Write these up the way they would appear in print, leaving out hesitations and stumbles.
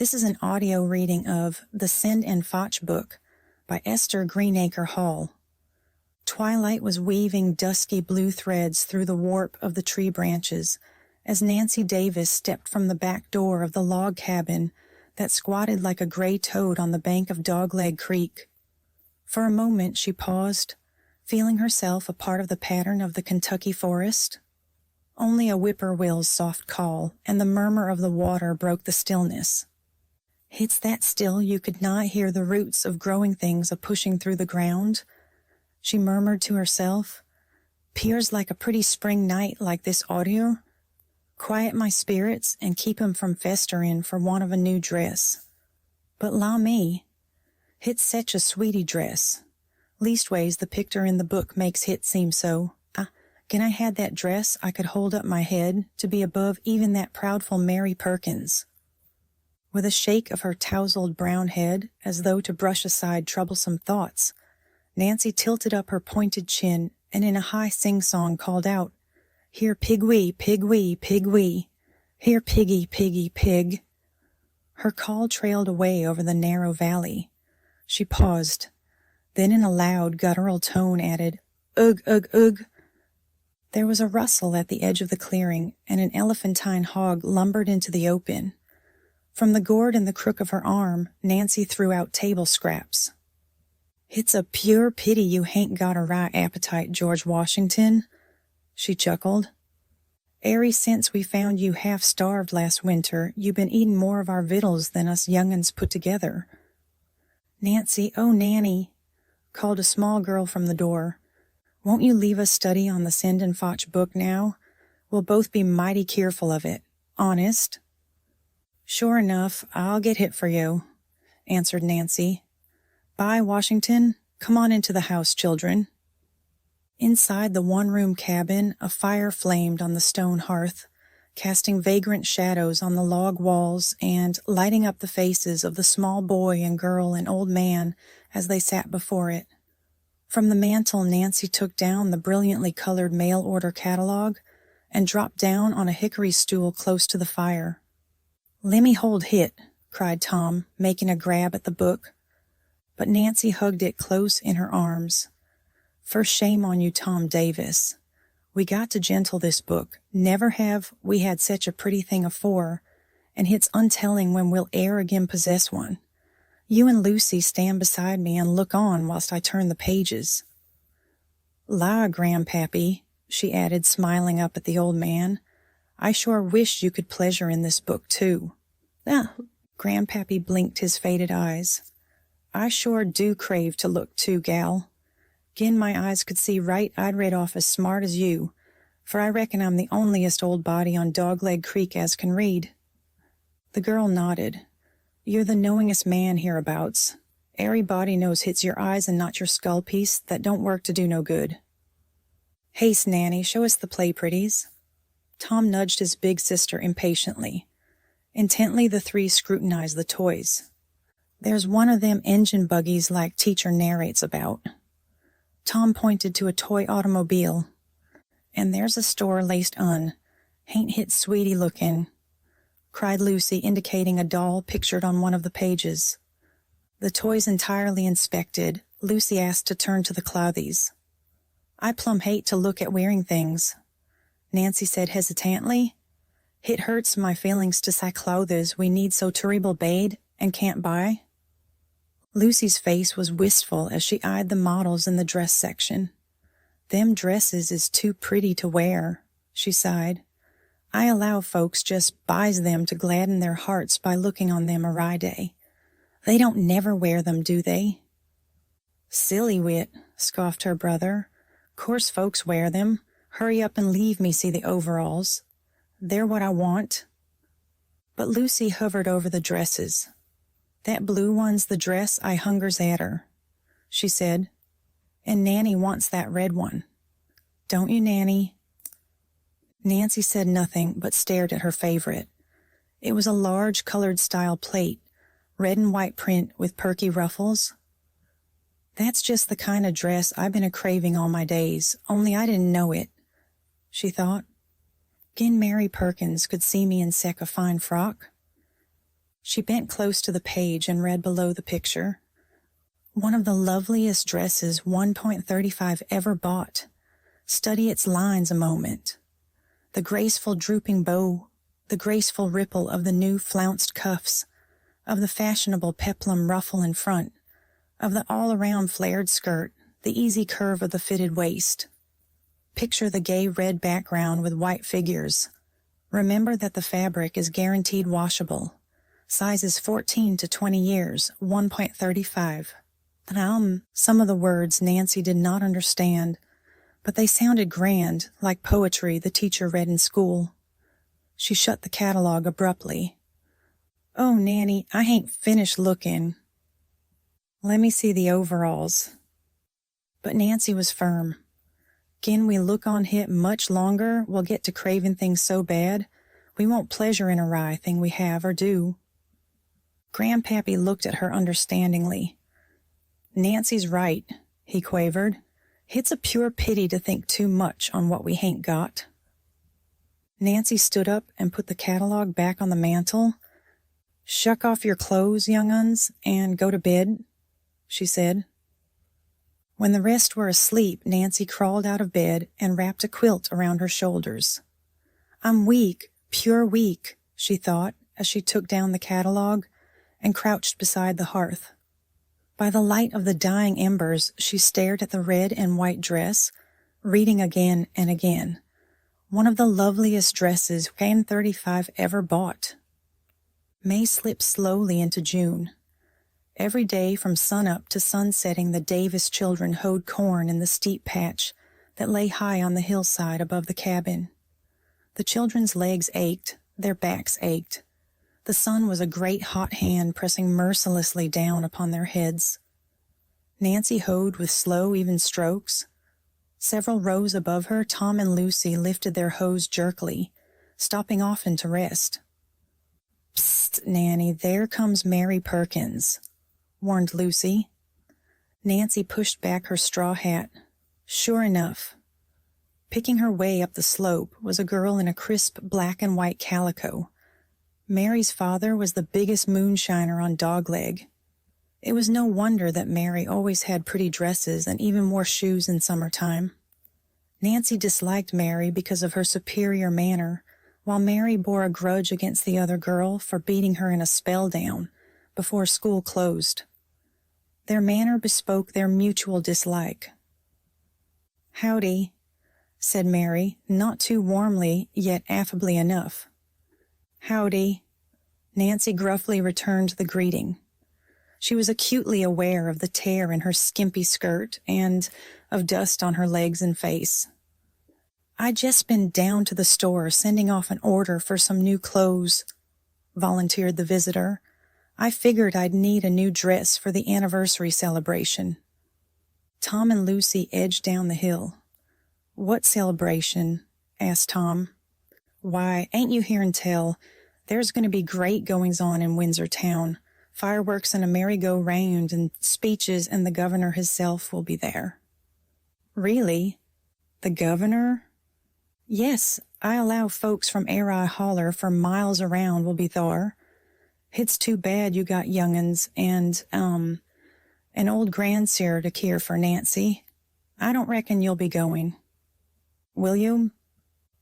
This is an audio reading of the Send-and-Fotch book by Esther Greenacre Hall. Twilight was weaving dusky blue threads through the warp of the tree branches as Nancy Davis stepped from the back door of the log cabin that squatted like a gray toad on the bank of Dogleg Creek. For a moment she paused, feeling herself a part of the pattern of the Kentucky forest. Only a whippoorwill's soft call and the murmur of the water broke the stillness. "It's that still you could not hear the roots of growing things a-pushing through the ground," she murmured to herself. "'Pears like a pretty spring night like this audio. Quiet my spirits and keep 'em from festerin' for want of a new dress. But la me, hit's sech a sweetie dress. Leastways the pictur in the book makes hit seem so. Gin I had that dress I could hold up my head to be above even that proudful Mary Perkins." With a shake of her tousled brown head, as though to brush aside troublesome thoughts, Nancy tilted up her pointed chin and in a high sing-song called out, "Here pig-wee, pig-wee, pig-wee. Here piggy, piggy, pig." Her call trailed away over the narrow valley. She paused, then in a loud, guttural tone added, "Ugh, ugh, ugh." There was a rustle at the edge of the clearing, and an elephantine hog lumbered into the open. From the gourd in the crook of her arm, Nancy threw out table scraps. "It's a pure pity you hain't got a right appetite, George Washington," she chuckled. "Airy since we found you half-starved last winter, you been eatin' more of our victuals than us young'uns put together." "Nancy, oh, Nanny," called a small girl from the door. "Won't you leave us study on the Send-and-Fotch book now? We'll both be mighty keerful of it. Honest." "Sure enough, I'll get hit for you," answered Nancy. "Bye, Washington. Come on into the house, children." Inside the one-room cabin, a fire flamed on the stone hearth, casting vagrant shadows on the log walls and lighting up the faces of the small boy and girl and old man as they sat before it. From the mantel, Nancy took down the brilliantly colored mail-order catalog and dropped down on a hickory stool close to the fire. "Lemme hold hit," cried Tom, making a grab at the book. But Nancy hugged it close in her arms. "First shame on you, Tom Davis. We got to gentle this book. Never have we had sech a pretty thing afore, and hit's untelling when we'll e'er again possess one. You and Lucy stand beside me and look on whilst I turn the pages." "La, Grandpappy," she added, smiling up at the old man, "I sure wish you could pleasure in this book, too." Grandpappy blinked his faded eyes. "I sure do crave to look, too, gal. Gin my eyes could see right, I'd rid off as smart as you, for I reckon I'm the onliest old body on Dogleg Creek as can read." The girl nodded. "You're the knowingest man hereabouts. Everybody knows hit's your eyes and not your skull piece that don't work to do no good. Haste, Nanny, show us the play pretties." Tom nudged his big sister impatiently. Intently the three scrutinized the toys. "There's one of them engine buggies like teacher narrates about." Tom pointed to a toy automobile. "And there's a store laced Hain't hit sweetie lookin'," cried Lucy, indicating a doll pictured on one of the pages. The toys entirely inspected, Lucy asked to turn to the clothies. "I plumb hate to look at wearing things," Nancy said hesitantly. "Hit hurts my feelings to say clothes we need so terrible bade and can't buy." Lucy's face was wistful as she eyed the models in the dress section. "Them dresses is too pretty to wear," she sighed. "I allow folks just buys them to gladden their hearts by looking on them a day. They don't never wear them, do they?" "Silly wit," scoffed her brother. "Course folks wear them. Hurry up and leave me see the overalls. They're what I want." But Lucy hovered over the dresses. "That blue one's the dress I hungers at her," she said. "And Nanny wants that red one. Don't you, Nanny?" Nancy said nothing but stared at her favorite. It was a large colored style plate, red and white print with perky ruffles. "That's just the kind of dress I've been a-craving all my days, only I didn't know it," she thought. "Gin Mary Perkins could see me in sech a fine frock." She bent close to the page and read below the picture. One of the loveliest dresses 1.35 ever bought. Study its lines a moment. The graceful drooping bow, the graceful ripple of the new flounced cuffs, of the fashionable peplum ruffle in front, of the all-around flared skirt, the easy curve of the fitted waist. Picture the gay red background with white figures. Remember that the fabric is guaranteed washable. Sizes 14 to 20 years, 1.35. Some of the words Nancy did not understand, but they sounded grand, like poetry the teacher read in school. She shut the catalog abruptly. "Oh, Nanny, I ain't finished looking." "Let me see the overalls." But Nancy was firm. "Gin we look on hit much longer, we'll get to craving things so bad, we won't pleasure in a rye thing we have or do." Grandpappy looked at her understandingly. "Nancy's right," he quavered. "It's a pure pity to think too much on what we hain't got." Nancy stood up and put the catalog back on the mantel. "Shuck off your clothes, young uns, and go to bed," she said. When the rest were asleep, Nancy crawled out of bed and wrapped a quilt around her shoulders. "I'm weak, pure weak," she thought as she took down the catalog and crouched beside the hearth. By the light of the dying embers, she stared at the red and white dress, reading again and again. One of the loveliest dresses 1.35 ever bought. May slipped slowly into June. Every day from sunup to sunsetting, the Davis children hoed corn in the steep patch that lay high on the hillside above the cabin. The children's legs ached, their backs ached. The sun was a great hot hand pressing mercilessly down upon their heads. Nancy hoed with slow, even strokes. Several rows above her, Tom and Lucy lifted their hoes jerkily, stopping often to rest. "Psst, Nanny, there comes Mary Perkins," warned Lucy. Nancy pushed back her straw hat. Sure enough, picking her way up the slope was a girl in a crisp black and white calico. Mary's father was the biggest moonshiner on Dogleg. It was no wonder that Mary always had pretty dresses and even wore shoes in summertime. Nancy disliked Mary because of her superior manner, while Mary bore a grudge against the other girl for beating her in a spell down before school closed. Their manner bespoke their mutual dislike. "Howdy," said Mary, not too warmly, yet affably enough. "Howdy." Nancy gruffly returned the greeting. She was acutely aware of the tear in her skimpy skirt and of dust on her legs and face. "I just been down to the store sending off an order for some new clothes," volunteered the visitor. "I figured I'd need a new dress for the anniversary celebration." Tom and Lucy edged down the hill. "What celebration?" asked Tom. "Why, ain't you hearin' tell? There's going to be great goings-on in Windsor town. Fireworks and a merry-go-round and speeches, and the governor hisself will be there." "Really? The governor?" "Yes, I allow folks from Eri Holler for miles around will be thar. It's too bad you got young'uns and, an old grandsire to keer for Nancy. I don't reckon you'll be going." "Will you?"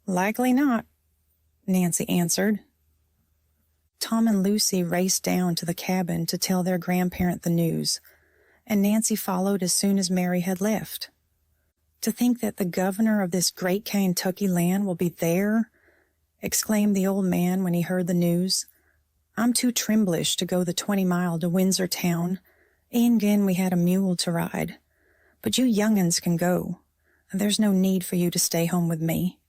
"Likely not," Nancy answered. Tom and Lucy raced down to the cabin to tell their grandparent the news, and Nancy followed as soon as Mary had left. "To think that the governor of this great Kentucky land will be there," exclaimed the old man when he heard the news. "I'm too trimblish to go the 20 mile to Windsor town, and gin we had a mule to ride. But you young'uns can go. There's no need for you to stay home with me."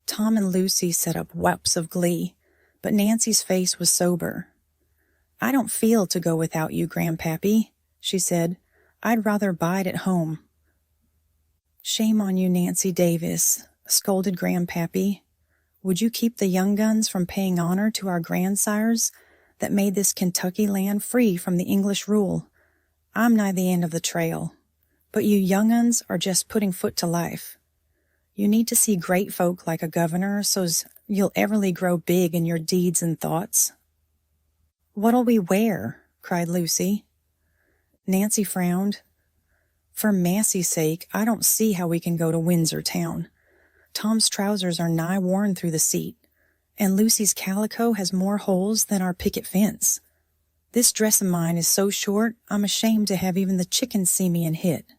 Tom and Lucy set up whoops of glee, but Nancy's face was sober. "I don't feel to go without you, Grandpappy," she said. "I'd rather bide at home." "Shame on you, Nancy Davis," scolded Grandpappy. "Would you keep the young guns from paying honor to our grandsires that made this Kentucky land free from the English rule? I'm nigh the end of the trail, but you young uns are just putting foot to life. You need to see great folk like a governor so's you'll everly grow big in your deeds and thoughts." "What'll we wear?" cried Lucy. Nancy frowned. "For Massy's sake, I don't see how we can go to Windsor town. Tom's trousers are nigh worn through the seat, and Lucy's calico has more holes than our picket fence. This dress of mine is so short, I'm ashamed to have even the chickens see me and hit."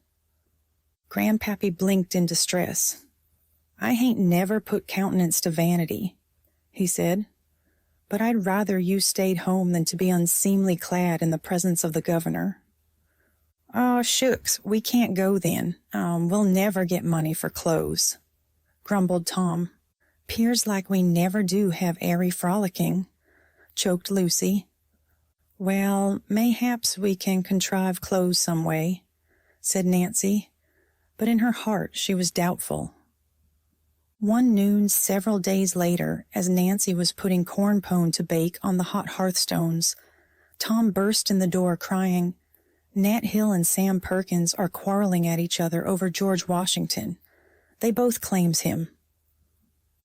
Grandpappy blinked in distress. "I hain't never put countenance to vanity," he said, "but I'd rather you stayed home than to be unseemly clad in the presence of the governor." "Oh, shucks, we can't go then. We'll never get money for clothes," grumbled Tom. "'Pears like we never do have airy frolicking," choked Lucy. "Well, mayhaps we can contrive clothes some way," said Nancy, but in her heart she was doubtful. One noon several days later, as Nancy was putting corn pone to bake on the hot hearthstones, Tom burst in the door crying, "Nat Hill and Sam Perkins are quarreling at each other over George Washington. They both claims him."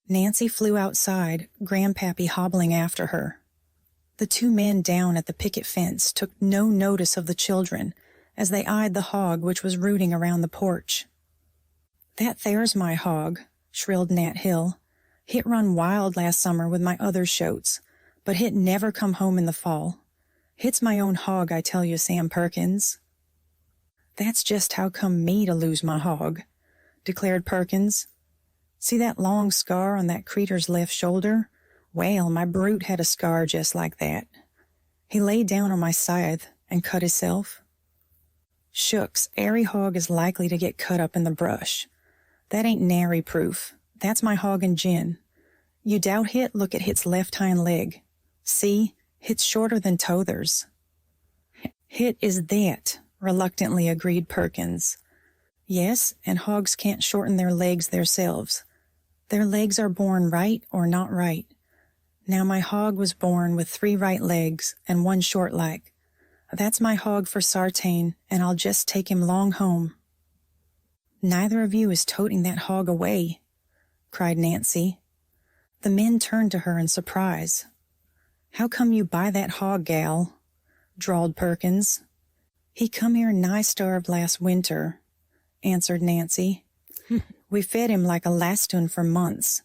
Nancy flew outside, Grandpappy hobbling after her. The two men down at the picket fence took no notice of the children as they eyed the hog which was rooting around the porch. "That there's my hog," shrilled Nat Hill. "Hit run wild last summer with my other shoats, but hit never come home in the fall. Hit's my own hog, I tell you, Sam Perkins." "That's just how come me to lose my hog," declared Perkins. "See that long scar on that creetur's left shoulder? Well, my brute had a scar just like that. He laid down on my scythe and cut hisself." "Shucks, airy hog is likely to get cut up in the brush. That ain't nary proof. That's my hog and gin. You doubt hit, look at hit's left hind leg. See, hit's shorter than t'others." "Hit is that," reluctantly agreed Perkins. "Yes, and hogs can't shorten their legs theirselves. Their legs are born right or not right. Now my hog was born with 3 right legs and 1 short like. That's my hog for sartain, and I'll just take him long home." "Neither of you is toting that hog away," cried Nancy. The men turned to her in surprise. "How come you buy that hog, gal?" drawled Perkins. "He come here nigh starved last winter," answered Nancy. "We fed him like a lastun for months.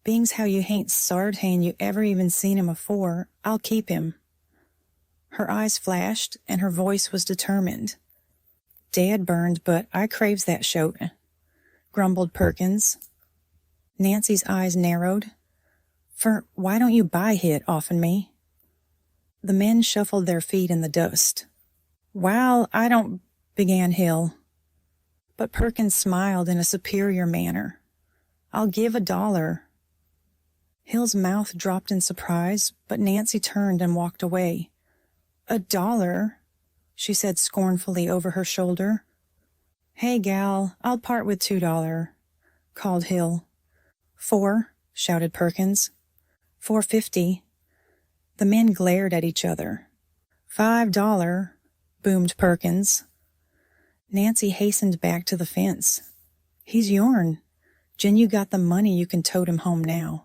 Being's how you hain't sartain you ever even seen him afore, I'll keep him." Her eyes flashed, and her voice was determined. "Dad burned, but I craves that shoat," grumbled Perkins. Nancy's eyes narrowed. "For why don't you buy hit offen me?" The men shuffled their feet in the dust. "Wal, I don't," began Hill. But Perkins smiled in a superior manner. "I'll give $1." Hill's mouth dropped in surprise, but Nancy turned and walked away. $1? She said scornfully over her shoulder. "Hey, gal, I'll part with $2, called Hill. "4, shouted Perkins. $4.50. The men glared at each other. $5, boomed Perkins. Nancy hastened back to the fence. "He's yourn. Gin you got the money, you can tote him home now."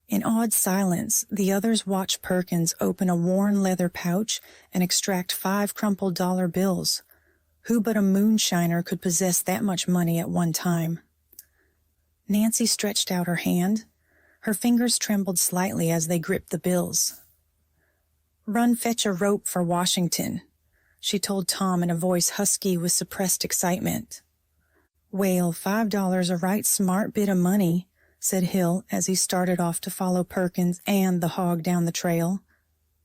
In awed silence, the others watched Perkins open a worn leather pouch and extract 5 crumpled dollar bills. Who but a moonshiner could possess that much money at one time? Nancy stretched out her hand. Her fingers trembled slightly as they gripped the bills. "Run fetch a rope for Washington," she told Tom in a voice husky with suppressed excitement. "Well, $5 a right smart bit of money," said Hill as he started off to follow Perkins and the hog down the trail.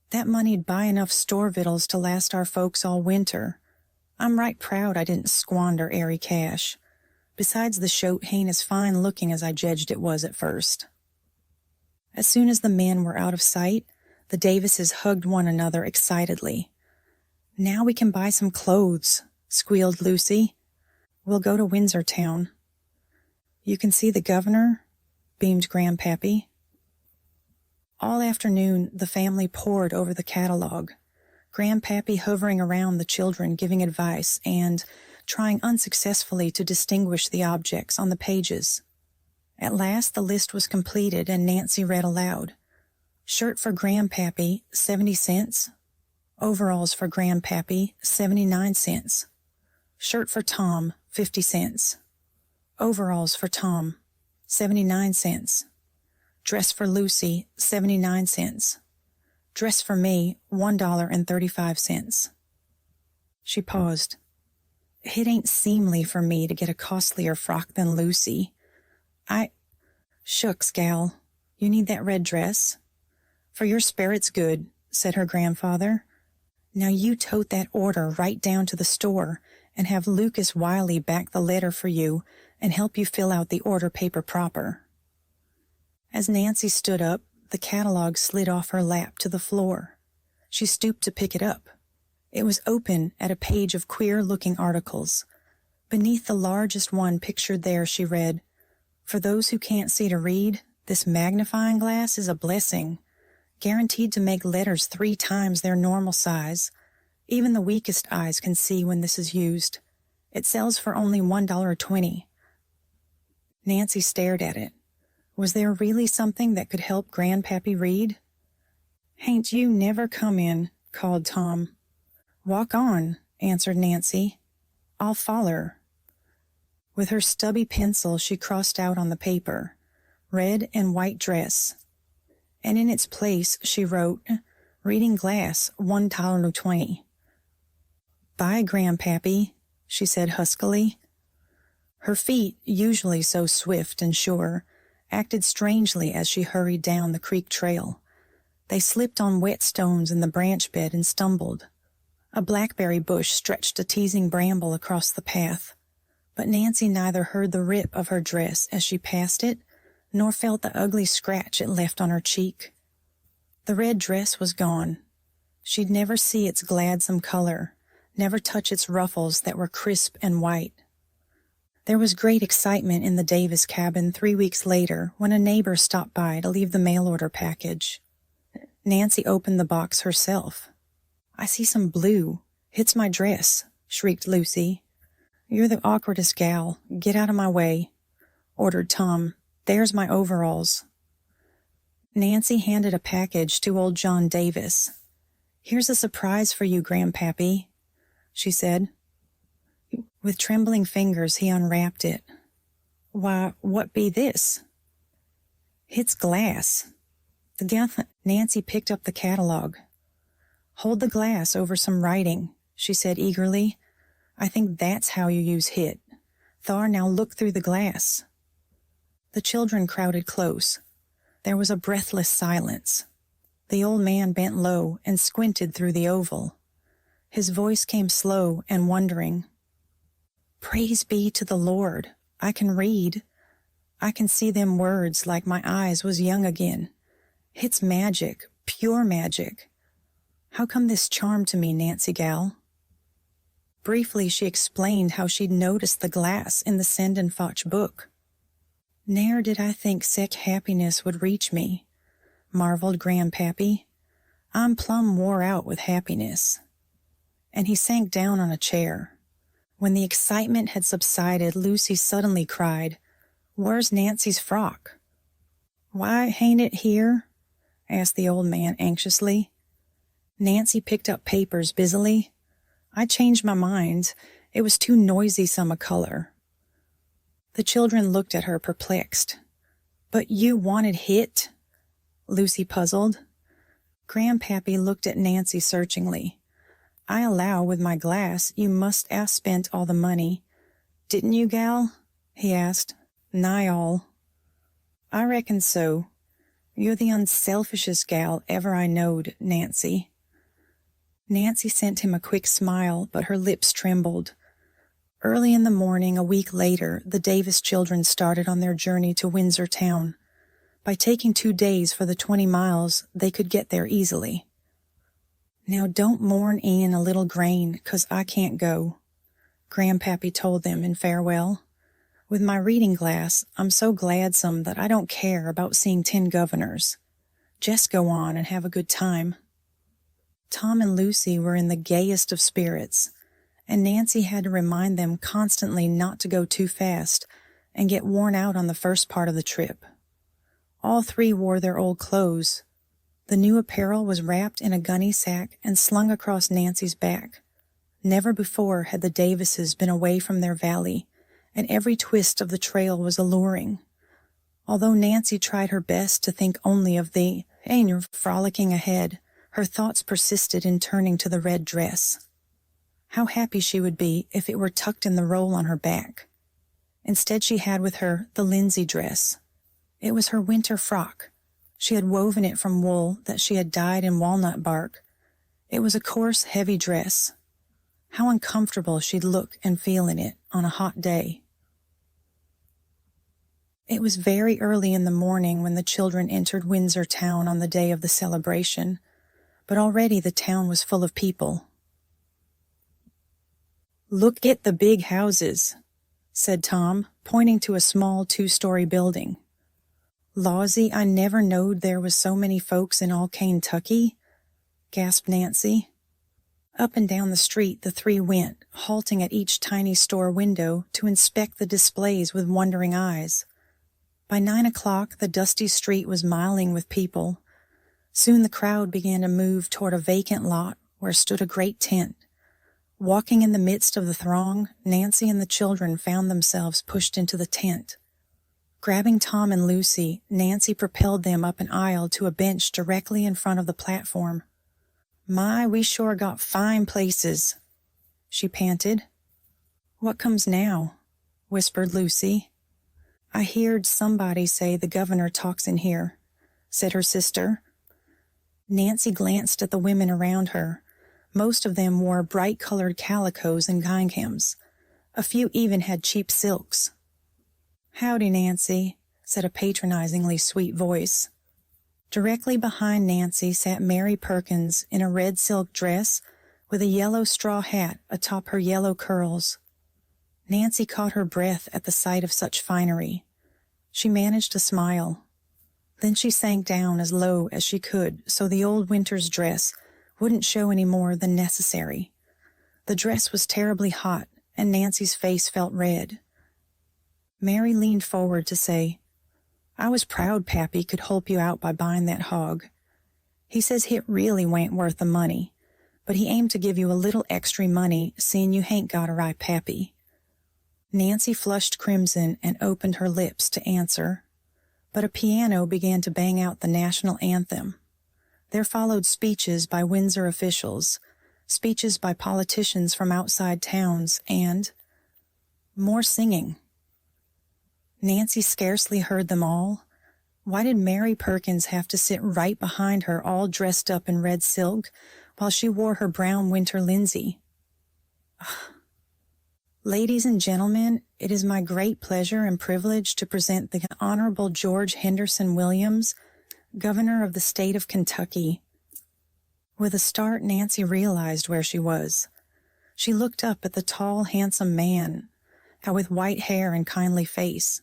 "That money'd buy enough store victuals to last our folks all winter. I'm right proud I didn't squander airy cash. Besides, the shoat hain't as fine looking as I jedged it was at first." As soon as the men were out of sight, the Davises hugged one another excitedly. "Now we can buy some clothes," squealed Lucy. "We'll go to Windsor town." "You can see the governor?" beamed Grandpappy. All afternoon, the family pored over the catalog, Grandpappy hovering around the children giving advice and trying unsuccessfully to distinguish the objects on the pages. At last the list was completed and Nancy read aloud. Shirt for Grandpappy, 70 cents. Overalls for Grandpappy, 79 cents. Shirt for Tom, 50 cents. Overalls for Tom, 79 cents. Dress for Lucy, 79 cents. Dress for me, $1.35. She paused. It ain't seemly for me to get a costlier frock than Lucy. Shucks, gal. You need that red dress? For your spirit's good, said her grandfather. Now you tote that order right down to the store and have Lucas Wiley back the letter for you and help you fill out the order paper proper. As Nancy stood up, the catalog slid off her lap to the floor. She stooped to pick it up. It was open at a page of queer-looking articles. Beneath the largest one pictured there, she read, "For those who can't see to read, this magnifying glass is a blessing, guaranteed to make letters 3 times their normal size. Even the weakest eyes can see when this is used. It sells for only $1.20. Nancy stared at it. Was there really something that could help Grandpappy read? "Hain't you never come in?" called Tom. "Walk on," answered Nancy. "I'll foller." With her stubby pencil, she crossed out on the paper, "red and white dress," and in its place she wrote, "Reading glass, $1.20. "Bye, Grandpappy," she said huskily. Her feet, usually so swift and sure, acted strangely as she hurried down the creek trail. They slipped on wet stones in the branch bed and stumbled. A blackberry bush stretched a teasing bramble across the path, but Nancy neither heard the rip of her dress as she passed it, nor felt the ugly scratch it left on her cheek. The red dress was gone. She'd never see its gladsome color, never touch its ruffles that were crisp and white. There was great excitement in the Davis cabin 3 weeks later when a neighbor stopped by to leave the mail order package. Nancy opened the box herself. "I see some blue. It's my dress," shrieked Lucy. "You're the awkwardest gal. Get out of my way," ordered Tom. "There's my overalls." Nancy handed a package to old John Davis. "Here's a surprise for you, Grandpappy," she said. With trembling fingers, he unwrapped it. "Why, what be this?" "It's glass." Nancy picked up the catalog. "Hold the glass over some writing," she said eagerly. "I think that's how you use hit. Thar, now look through the glass." The children crowded close. There was a breathless silence. The old man bent low and squinted through the oval. His voice came slow and wondering. "Praise be to the Lord. I can read. I can see them words like my eyes was young again. It's magic, pure magic. How come this charm to me, Nancy gal?" Briefly, she explained how she'd noticed the glass in the send-and-fotch book. "Ne'er did I think sech happiness would reach me," marveled Grandpappy. "I'm plumb wore out with happiness." And he sank down on a chair. When the excitement had subsided, Lucy suddenly cried, "Where's Nancy's frock?" "Why, hain't it here?" asked the old man anxiously. Nancy picked up papers busily. "I changed my mind. It was too noisy-some a color." The children looked at her perplexed. "But you wanted hit?" Lucy puzzled. Grandpappy looked at Nancy searchingly. "I allow with my glass you must have spent all the money. Didn't you, gal?" he asked. "Nigh all." "I reckon so. You're the unselfishest gal ever I knowed, Nancy." Nancy sent him a quick smile, but her lips trembled. Early in the morning, a week later, the Davis children started on their journey to Windsor town. By taking 2 days for the 20 miles, they could get there easily. "Now don't mourn in a little grain, 'cause I can't go," Grandpappy told them in farewell. "With my reading glass, I'm so gladsome that I don't care about seeing 10 governors. Just go on and have a good time." Tom and Lucy were in the gayest of spirits, and Nancy had to remind them constantly not to go too fast and get worn out on the first part of the trip. All 3 wore their old clothes. The new apparel was wrapped in a gunny sack and slung across Nancy's back. Never before had the Davises been away from their valley, and every twist of the trail was alluring. Although Nancy tried her best to think only of the frolicking ahead, her thoughts persisted in turning to the red dress. How happy she would be if it were tucked in the roll on her back. Instead she had with her the Lindsay dress. It was her winter frock. She had woven it from wool that she had dyed in walnut bark. It was a coarse, heavy dress. How uncomfortable she'd look and feel in it on a hot day. It was very early in the morning when the children entered Windsor town on the day of the celebration, but already the town was full of people. "Look at the big houses," said Tom, pointing to a small 2-story building. "Lawsy, I never knowed there was so many folks in all Kentucky," gasped Nancy. Up and down the street the three went, halting at each tiny store window to inspect the displays with wondering eyes. By 9 o'clock, the dusty street was miling with people. Soon the crowd began to move toward a vacant lot where stood a great tent. Walking in the midst of the throng, Nancy and the children found themselves pushed into the tent. Grabbing Tom and Lucy, Nancy propelled them up an aisle to a bench directly in front of the platform. "My, we sure got fine places," she panted. "What comes now?" whispered Lucy. "I heard somebody say the governor talks in here," said her sister. Nancy glanced at the women around her. Most of them wore bright-colored calicos and ginghams. A few even had cheap silks. "Howdy, Nancy," said a patronizingly sweet voice. Directly behind Nancy sat Mary Perkins in a red silk dress with a yellow straw hat atop her yellow curls. Nancy caught her breath at the sight of such finery. She managed to smile. Then she sank down as low as she could so the old winter's dress wouldn't show any more than necessary. The dress was terribly hot, and Nancy's face felt red. Mary leaned forward to say, "I was proud Pappy could help you out by buying that hog. He says hit really wain't worth the money, but he aimed to give you a little extra money, seeing you hain't got a right Pappy." Nancy flushed crimson and opened her lips to answer, but a piano began to bang out the national anthem. There followed speeches by Windsor officials, speeches by politicians from outside towns, and more singing. Nancy scarcely heard them all. Why did Mary Perkins have to sit right behind her all dressed up in red silk while she wore her brown winter linsey? "Ladies and gentlemen, it is my great pleasure and privilege to present the Honorable George Henderson Williams, Governor of the State of Kentucky." With a start, Nancy realized where she was. She looked up at the tall, handsome man, with white hair and kindly face.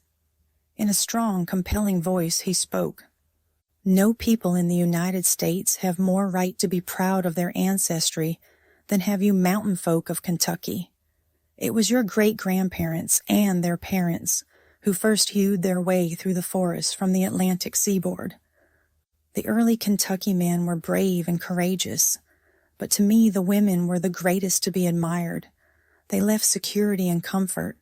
In a strong, compelling voice, he spoke. "No people in the United States have more right to be proud of their ancestry than have you mountain folk of Kentucky. It was your great-grandparents and their parents who first hewed their way through the forests from the Atlantic seaboard. The early Kentucky men were brave and courageous, but to me the women were the greatest to be admired. They left security and comfort.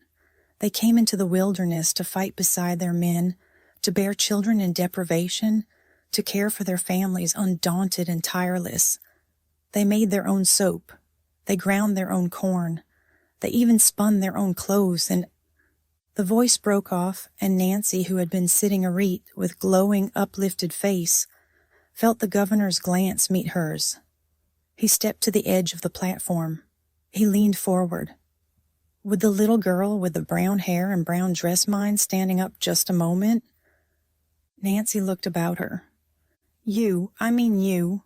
They came into the wilderness to fight beside their men, to bear children in deprivation, to care for their families undaunted and tireless. They made their own soap. They ground their own corn. They even spun their own clothes, and—" The voice broke off, and Nancy, who had been sitting erect with glowing, uplifted face, felt the governor's glance meet hers. He stepped to the edge of the platform. He leaned forward. Would the little girl with the brown hair and brown dress mind standing up just a moment? Nancy looked about her. You, the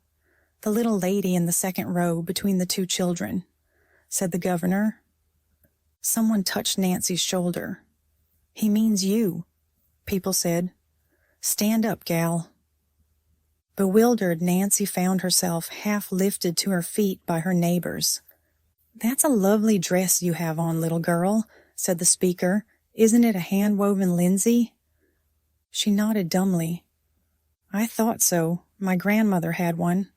little lady in the second row between the two children," said the governor. Someone touched Nancy's shoulder. "He means you," people said. "Stand up, gal." Bewildered, Nancy found herself half lifted to her feet by her neighbors. "That's a lovely dress you have on, little girl," said the speaker. "Isn't it a hand-woven linsey?" She nodded dumbly. "I thought so. My grandmother had one.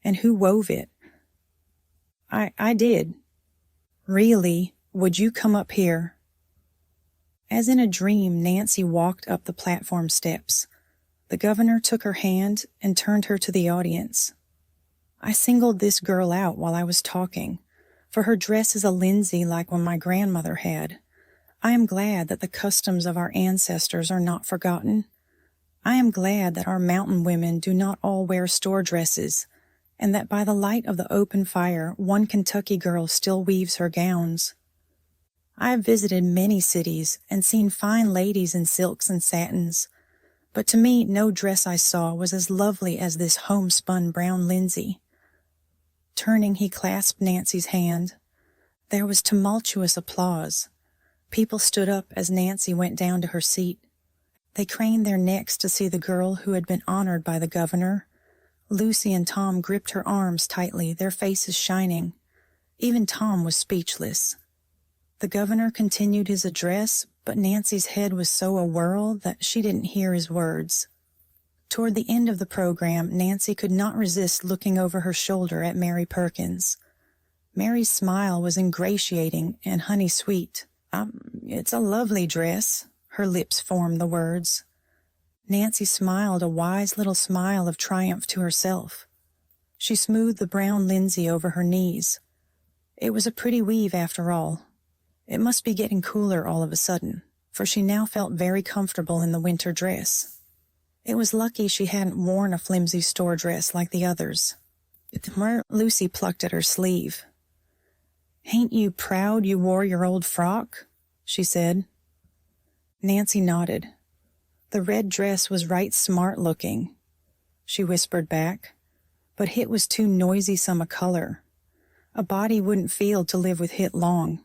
And who wove it? I did. Really? Would you come up here? As in a dream, Nancy walked up the platform steps. The governor took her hand and turned her to the audience. I singled this girl out while I was talking, for her dress is a linsey like one my grandmother had. I am glad that the customs of our ancestors are not forgotten. I am glad that our mountain women do not all wear store dresses, and that by the light of the open fire one Kentucky girl still weaves her gowns. I have visited many cities and seen fine ladies in silks and satins, but to me no dress I saw was as lovely as this homespun brown linsey. Turning, he clasped Nancy's hand. There was tumultuous applause. People stood up as Nancy went down to her seat. They craned their necks to see the girl who had been honored by the governor. Lucy and Tom gripped her arms tightly, their faces shining. Even Tom was speechless. The governor continued his address, but Nancy's head was so awhirl that she didn't hear his words. Toward the end of the program, Nancy could not resist looking over her shoulder at Mary Perkins. Mary's smile was ingratiating and honey-sweet. It's a lovely dress," her lips formed the words. Nancy smiled a wise little smile of triumph to herself. She smoothed the brown linsey over her knees. It was a pretty weave after all. It must be getting cooler all of a sudden, for she now felt very comfortable in the winter dress. It was lucky she hadn't worn a flimsy store dress like the others. Lucy plucked at her sleeve. "Ain't you proud you wore your old frock?" she said. Nancy nodded. "The red dress was right smart looking," she whispered back, "but hit was too noisy some a color. A body wouldn't feel to live with hit long.